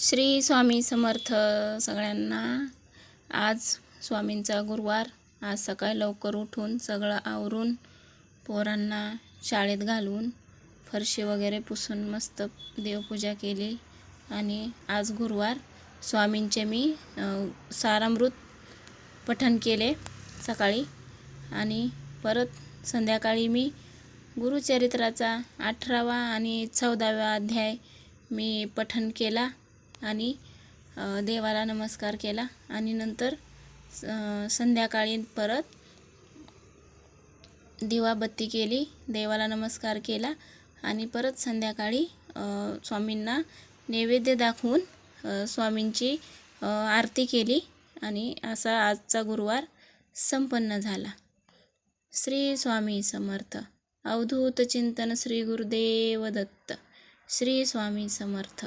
श्री स्वामी समर्थ सगळ्यांना। आज स्वामींचा गुरुवार। आज सकाळी लवकर उठून सगळं आवरून पोरांना शाळेत घालून फरशी वगैरे पुसून मस्त देवपूजा केली। आणि आज गुरुवार स्वामींचे मी सारामृत पठण केले सकाळी। आणि परत संध्याकाळी मी गुरुचरित्राचा 18वा आणि 14वा अध्याय मी पठण केला आणि देवाला नमस्कार केला। आणि नंतर संध्याकाळी परत दिवाबत्ती केली, देवाला नमस्कार केला आणि परत संध्याकाळी स्वामींना नैवेद्य दाखवून स्वामींची आरती केली। आणि असा आजचा गुरुवार संपन्न झाला। श्री स्वामी समर्थ। अवधूत चिंतन श्री गुरुदेव दत्त। श्री स्वामी समर्थ।